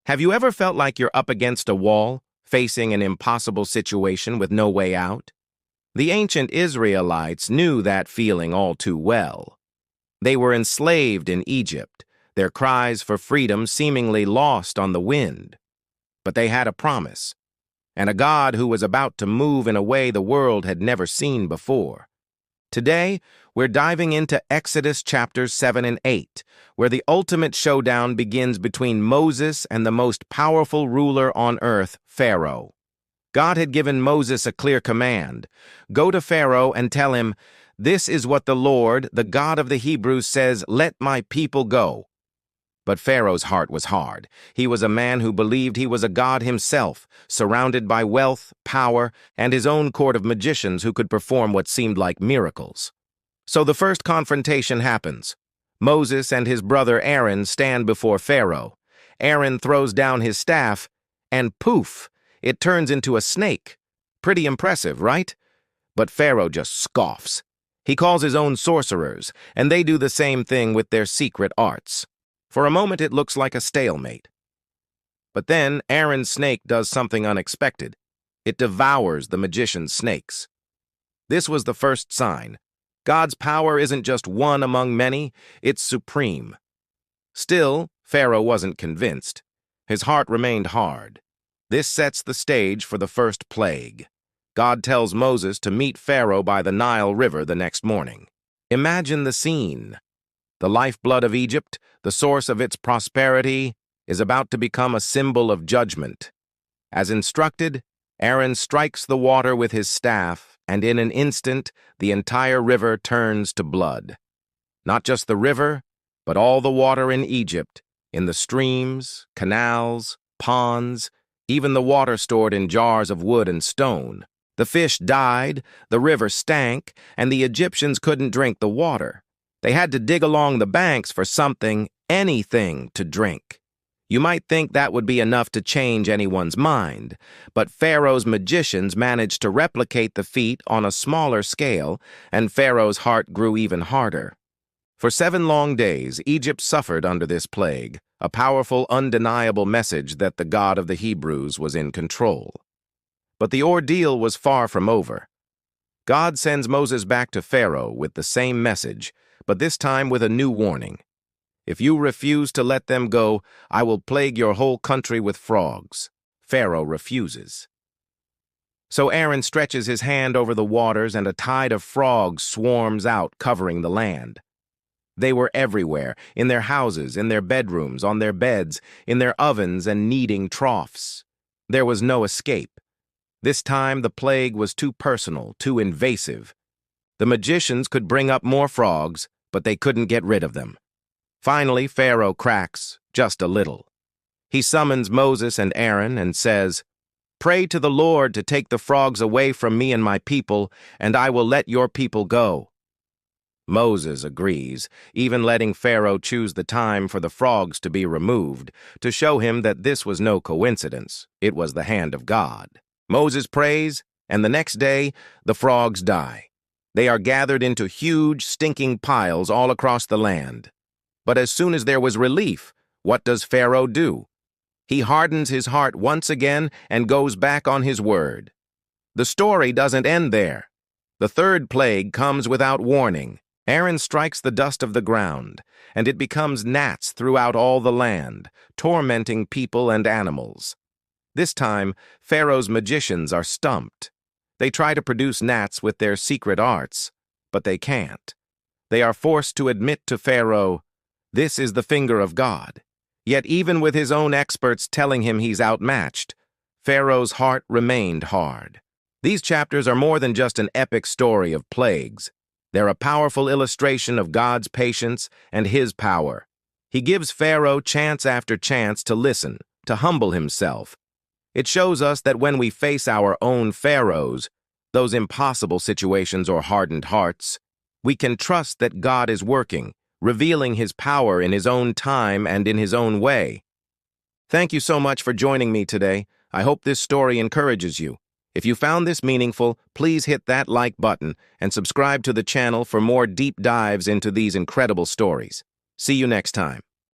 Have you ever felt like you're up against a wall, facing an impossible situation with no way out? The ancient Israelites knew that feeling all too well. They were enslaved in Egypt, their cries for freedom seemingly lost on the wind. But they had a promise, and a God who was about to move in a way the world had never seen before. Today, we're diving into Exodus chapters 7 and 8, where the ultimate showdown begins between Moses and the most powerful ruler on earth, Pharaoh. God had given Moses a clear command. Go to Pharaoh and tell him, "This is what the Lord, the God of the Hebrews, says, let my people go." But Pharaoh's heart was hard. He was a man who believed he was a god himself, surrounded by wealth, power, and his own court of magicians who could perform what seemed like miracles. So the first confrontation happens. Moses and his brother Aaron stand before Pharaoh. Aaron throws down his staff, and poof, it turns into a snake. Pretty impressive, right? But Pharaoh just scoffs. He calls his own sorcerers, and they do the same thing with their secret arts. For a moment, it looks like a stalemate. But then Aaron's snake does something unexpected. It devours the magician's snakes. This was the first sign. God's power isn't just one among many, it's supreme. Still, Pharaoh wasn't convinced. His heart remained hard. This sets the stage for the first plague. God tells Moses to meet Pharaoh by the Nile River the next morning. Imagine the scene. The lifeblood of Egypt, the source of its prosperity, is about to become a symbol of judgment. As instructed, Aaron strikes the water with his staff, and in an instant, the entire river turns to blood. Not just the river, but all the water in Egypt, in the streams, canals, ponds, even the water stored in jars of wood and stone. The fish died, the river stank, and the Egyptians couldn't drink the water. They had to dig along the banks for something, anything, to drink. You might think that would be enough to change anyone's mind, but Pharaoh's magicians managed to replicate the feat on a smaller scale, and Pharaoh's heart grew even harder. For 7 long days, Egypt suffered under this plague, a powerful, undeniable message that the God of the Hebrews was in control. But the ordeal was far from over. God sends Moses back to Pharaoh with the same message, but this time with a new warning. If you refuse to let them go, I will plague your whole country with frogs. Pharaoh refuses. So Aaron stretches his hand over the waters, and a tide of frogs swarms out, covering the land. They were everywhere, in their houses, in their bedrooms, on their beds, in their ovens and kneading troughs. There was no escape. This time the plague was too personal, too invasive. The magicians could bring up more frogs, but they couldn't get rid of them. Finally, Pharaoh cracks, just a little. He summons Moses and Aaron and says, "Pray to the Lord to take the frogs away from me and my people, and I will let your people go." Moses agrees, even letting Pharaoh choose the time for the frogs to be removed, to show him that this was no coincidence. It was the hand of God. Moses prays, and the next day, the frogs die. They are gathered into huge, stinking piles all across the land. But as soon as there was relief, what does Pharaoh do? He hardens his heart once again and goes back on his word. The story doesn't end there. The third plague comes without warning. Aaron strikes the dust of the ground, and it becomes gnats throughout all the land, tormenting people and animals. This time, Pharaoh's magicians are stumped. They try to produce gnats with their secret arts, but they can't. They are forced to admit to Pharaoh, this is the finger of God. Yet even with his own experts telling him he's outmatched, Pharaoh's heart remained hard. These chapters are more than just an epic story of plagues. They're a powerful illustration of God's patience and his power. He gives Pharaoh chance after chance to listen, to humble himself. It shows us that when we face our own pharaohs, those impossible situations or hardened hearts, we can trust that God is working, revealing his power in his own time and in his own way. Thank you so much for joining me today. I hope this story encourages you. If you found this meaningful, please hit that like button and subscribe to the channel for more deep dives into these incredible stories. See you next time.